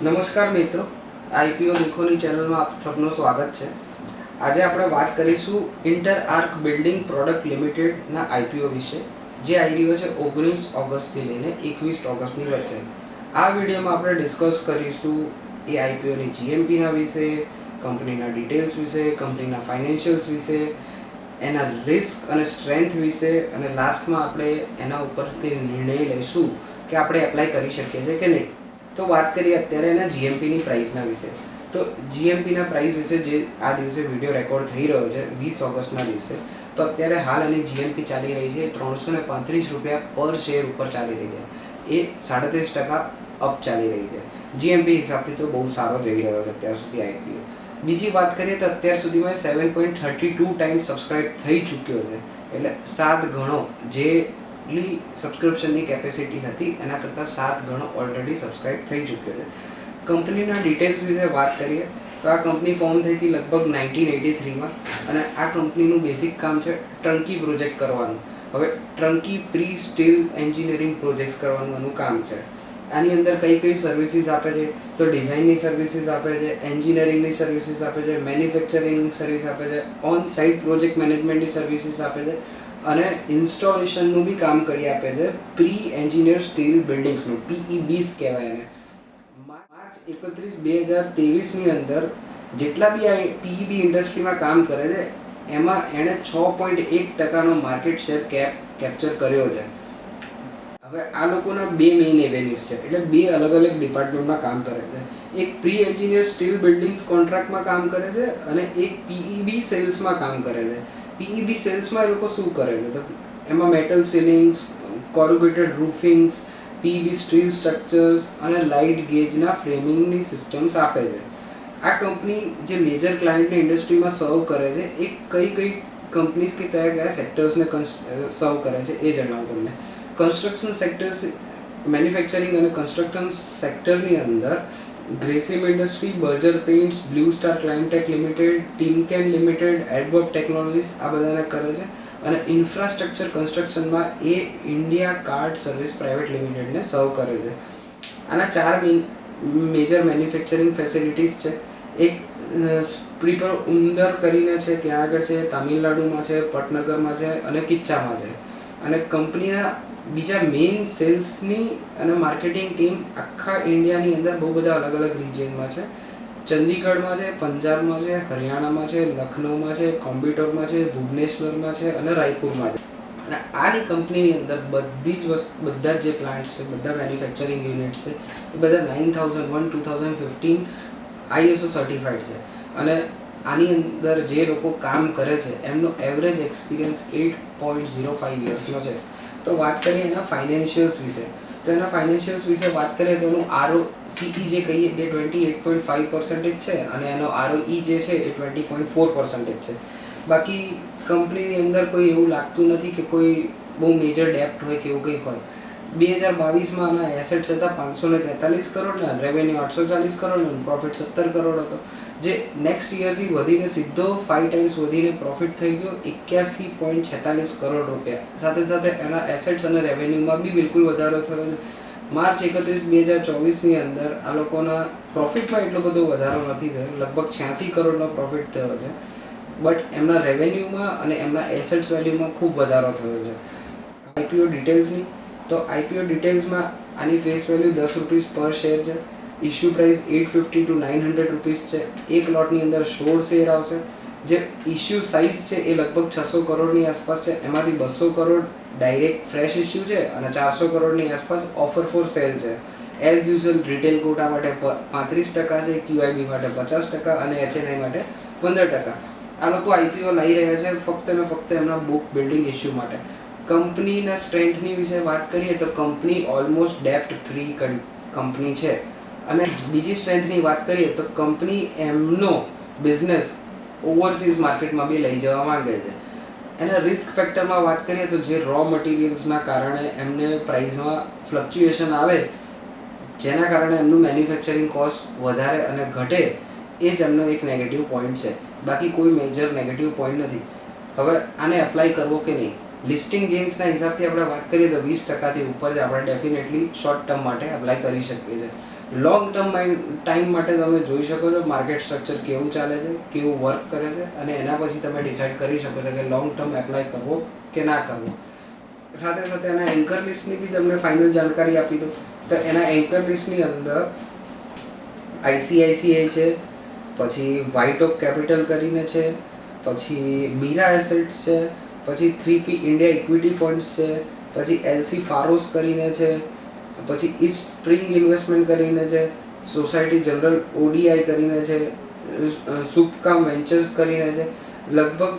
નમસ્કાર મિત્રો, આઈપીઓ નિખોની ચેનલમાં આપ સૌનું સ્વાગત છે. આજે આપણે વાત કરીશું ઇન્ટર આર્ક બિલ્ડિંગ પ્રોડક્ટ લિમિટેડના આઈપીઓ વિશે, જે આવી રહ્યો છે 19 ઓગસ્ટથી લઈને 21 ઓગસ્ટની વચ્ચે. આ વિડીયોમાં આપણે ડિસ્કસ કરીશું એ આઈપીઓની જીએમપીના વિશે, કંપનીના ડિટેલ્સ વિશે, કંપનીના ફાઇનાન્શિયલ્સ વિશે, એના રિસ્ક અને સ્ટ્રેન્થ વિશે, અને લાસ્ટમાં આપણે એના ઉપરથી નિર્ણય લઈશું કે આપણે એપ્લાય કરી શકીએ છીએ કે નહીં. તો વાત કરીએ અત્યારે એના જીએમપીની પ્રાઇસના વિશે. તો જીએમપીના પ્રાઇસ વિશે જે આ દિવસે વિડીયો રેકોર્ડ થઈ રહ્યો છે 20 ઓગસ્ટના દિવસે, તો અત્યારે હાલ એની જીએમપી ચાલી રહી છે ₹335 પર શેર ઉપર ચાલી રહી છે. એ 37% અપ ચાલી રહી છે. જીએમપી હિસાબથી તો બહુ સારો જઈ રહ્યો છે અત્યાર સુધી આઈપીઓ. બીજી વાત કરીએ તો અત્યાર સુધીમાં 7.32 ટાઈમ્સ સબસ્ક્રાઇબ થઈ ચૂક્યો છે, એટલે 7 ગણો જેટલી સબસ્ક્રિપ્શનની કેપેસિટી હતી એના કરતાં 7 ગણો ઓલરેડી સબસ્ક્રાઇબ થઈ ચૂક્યો છે. કંપનીના ડિટેલ્સ વિશે વાત કરીએ તો આ કંપની ફોર્મ થઈ હતી લગભગ 1983માં, અને આ કંપનીનું બેઝિક કામ છે ટર્કી પ્રોજેક્ટ કરવાનું. હવે turkey pre steel engineering projects કરવાનું એનું કામ છે. આની અંદર કઈ સર્વિસીસ આપે છે તો ડિઝાઇનની સર્વિસીસ આપે છે, એન્જિનિયરિંગની સર્વિસીસ આપે છે, મેન્યુફેક્ચરિંગની સર્વિસ આપે છે, ઓન સાઇટ પ્રોજેક્ટ મેનેજમેન્ટની સર્વિસીસ આપે છે, અને ઇન્સ્ટોલેશનનું બી કામ કરી આપે છે. પ્રી એન્જિનિયર સ્ટીલ બિલ્ડિંગ્સનું PEBs કહેવાય એને. માર્ચ 31, 2023ની અંદર જેટલા બી આ PEB ઇન્ડસ્ટ્રીમાં કામ કરે છે એમાં એણે 6.1%નો માર્કેટ શેર કેપ્ચર કર્યો છે. હવે આ લોકોના બે મેઇન એવેન્યુઝ છે, એટલે બે અલગ અલગ ડિપાર્ટમેન્ટમાં કામ કરે છે. એક પ્રી એન્જિનિયર સ્ટીલ બિલ્ડિંગ્સ કોન્ટ્રાક્ટમાં કામ કરે છે, અને એક PEB સેલ્સમાં કામ કરે છે. PEB સેલ્સમાં એ લોકો શું કરે છે તો એમાં metal ceilings, corrugated roofings, PEB steel structures અને લાઇટ ગેજના ફ્રેમિંગની સિસ્ટમ્સ આપે છે. આ કંપની જે મેજર ક્લાયન્ટને ઇન્ડસ્ટ્રીમાં સર્વ કરે છે એ કઈ કંપનીઝ કે કયા સેક્ટર્સને સર્વ કરે છે એ જણાવું તમને. કન્સ્ટ્રક્શન સેક્ટર્સ, મેન્યુફેક્ચરિંગ અને કન્સ્ટ્રક્શન સેક્ટરની અંદર Grasim industry, Berger paints, Blue Star Climatech limited, Timken limited, Adverb technologies આ બધાને કરે છે. અને ઇન્ફ્રાસ્ટ્રક્ચર કન્સ્ટ્રક્શનમાં એ ઇન્ડિયા કાર્ડ સર્વિસ પ્રાઇવેટ લિમિટેડને સર્વ કરે છે. આના 4 મેજર મેન્યુફેક્ચરિંગ ફેસિલિટીઝ છે. એક પ્રીપર ઉંદર કરીને છે, ત્યાં આગળ છે, તમિલનાડુમાં છે, પટનગરમાં છે અને કિચ્ચામાં છે. અને કંપનીના બીજા મેઇન સેલ્સની અને માર્કેટિંગ ટીમ આખા ઇન્ડિયાની અંદર બહુ બધા અલગ અલગ રિજિયનમાં છે. ચંદીગઢમાં છે, પંજાબમાં છે, હરિયાણામાં છે, લખનઉમાં છે, કોમ્પ્યુટરમાં છે, ભુવનેશ્વરમાં છે અને રાયપુરમાં છે. અને આની કંપનીની અંદર બધા જ જે પ્લાન્ટ્સ છે, બધા મેન્યુફેક્ચરિંગ યુનિટ્સ છે, એ બધા 9001 2015 ISO સર્ટિફાઈડ છે. અને આની અંદર જે લોકો કામ કરે છે એમનો એવરેજ એક્સપિરિયન્સ 8.05 યર્સનો છે. તો વાત કરીએ એના ફાઇનાન્શિયલ્સ વિશે, તો એના ફાઇનાન્શિયલ્સ વિશે વાત કરીએ તો એનું ROCE જે કહીએ એ 28.5% છે, અને એનો ROE જે છે એ 20.4% છે. બાકી કંપનીની અંદર કોઈ એવું લાગતું નથી કે કોઈ બહુ મેજર ડેપ્ટ હોય કે એવું કંઈ હોય. 2022માં આના એસેટ્સ હતા 543 કરોડ, રેવન્યુ 840 કરોડ અને પ્રોફિટ 17 કરોડ હતો, જે નેક્સ્ટ યરથી વધીને સીધો 5 ટાઈમ્સ વધીને પ્રોફિટ થઈ ગયો 81.46 કરોડ રૂપિયા. સાથે સાથે એના એસેટ્સ અને રેવન્યુમાં બી બિલકુલ વધારો થયો છે. માર્ચ 31, 2024ની અંદર આ લોકોના પ્રોફિટમાં એટલો બધો વધારો નથી થયો, લગભગ 86 કરોડનો પ્રોફિટ થયો છે. બટ એમના રેવન્યુમાં અને એમના એસેટ્સ વેલ્યુમાં ખૂબ વધારો થયો છે. આઈપીઓ ડિટેલ્સની, તો આઈપીઓ ડિટેલ્સમાં આની ફેસ વેલ્યુ ₹10 પર શેર છે. ઇશ્યુ પ્રાઇસ 850 to 900 રૂપીસ છે. એક લોટની અંદર 16 શેર આવશે. જે ઇશ્યુ સાઇઝ છે એ લગભગ 600 કરોડની આસપાસ છે. એમાંથી 200 કરોડ ડાયરેક્ટ ફ્રેશ ઇશ્યુ છે અને 400 કરોડની આસપાસ ઓફર ફોર સેલ છે. એઝ યુઝ્યુઅલ રિટેલ કોટા માટે 35% છે, QIB માટે 50% અને HNI માટે 15%. આ લોકો આઈપીઓ લાવી રહ્યા છે ફક્ત ને ફક્ત એમના બુક બિલ્ડિંગ ઇશ્યુ માટે. કંપનીના સ્ટ્રેન્થની વિશે વાત કરીએ તો કંપની ઓલમોસ્ટ ડેપ્ટ ફ્રી કંપની છે. અને બીજી સ્ટ્રેન્થની વાત કરીએ તો કંપની એમનો બિઝનેસ ઓવરસીઝ માર્કેટમાં બી લઈ જવા માંગે છે. એના રિસ્ક ફેક્ટરમાં વાત કરીએ તો જે રો મટીરિયલ્સના કારણે એમને પ્રાઇસમાં ફ્લક્ચ્યુએશન આવે, જેના કારણે એમનું મેન્યુફેક્ચરિંગ કોસ્ટ વધારે અને ઘટે, એ જ એમનો એક નેગેટિવ પોઈન્ટ છે. બાકી કોઈ મેજર નેગેટિવ પોઈન્ટ નથી. હવે આને એપ્લાય કરવો કે નહીં, લિસ્ટિંગ ગેઇન્સના હિસાબથી આપણે વાત કરીએ તો 20%થી ઉપર જ આપણે ડેફિનેટલી શોર્ટ ટર્મ માટે એપ્લાય કરી શકીએ છીએ. લોંગ ટર્મ ટાઈમ માટે તમે જોઈ શકો છો માર્કેટ સ્ટ્રક્ચર કેવું ચાલે છે, કેવું વર્ક કરે છે, અને એના પછી તમે ડિસાઇડ કરી શકો છો કે લોંગ ટર્મ એપ્લાય કરવો કે ના કરવો. સાથે સાથે એના એન્કર લિસ્ટની બી તમને ફાઇનલ જાણકારી આપી દઉં. તો એના એન્કર લિસ્ટની અંદર ICICI છે, પછી વ્હાઇટ ઓક કેપિટલ કરીને છે, પછી મીરા એસેટ્સ છે, પછી 3P ઇન્ડિયા ઇક્વિટી ફંડ્સ છે, પછી LC ફારોસ કરીને છે, પછી ઈસ્ટ સ્પ્રિંગ ઇન્વેસ્ટમેન્ટ કરીને છે, સોસાયટી જનરલ ODI કરીને છે, સુપકામ વેન્ચર્સ કરીને છે. લગભગ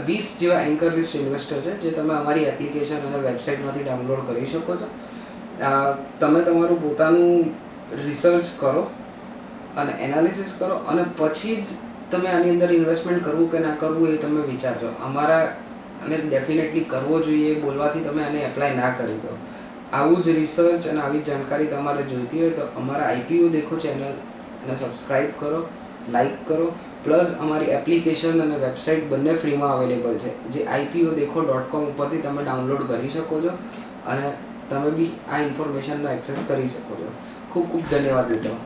20 જેવા એન્કર લિસ્ટ ઇન્વેસ્ટર છે જે તમે અમારી એપ્લિકેશન અને વેબસાઇટમાંથી ડાઉનલોડ કરી શકો છો. તમે તમારું પોતાનું રિસર્ચ કરો અને એનાલિસિસ કરો અને પછી જ તમે આની અંદર ઇન્વેસ્ટમેન્ટ કરવું કે ના કરવું એ તમે વિચારજો. અમારા અને ડેફિનેટલી કરવો જોઈએ બોલવાથી તમે આને એપ્લાય ના કરી દો. આવું જ રિસર્ચ અને આવી જ જાણકારી તમારે જોઈતી હોય તો અમારા IPO દેખો ચેનલને સબસ્ક્રાઈબ કરો, લાઈક કરો, પ્લસ અમારી એપ્લિકેશન અને વેબસાઇટ બંને ફ્રીમાં અવેલેબલ છે જે IPOdekho.com ઉપરથી તમે ડાઉનલોડ કરી શકો છો અને તમે બી આ ઇન્ફોર્મેશનનો એક્સેસ કરી શકો છો. ખૂબ ખૂબ ધન્યવાદ મિત્રો.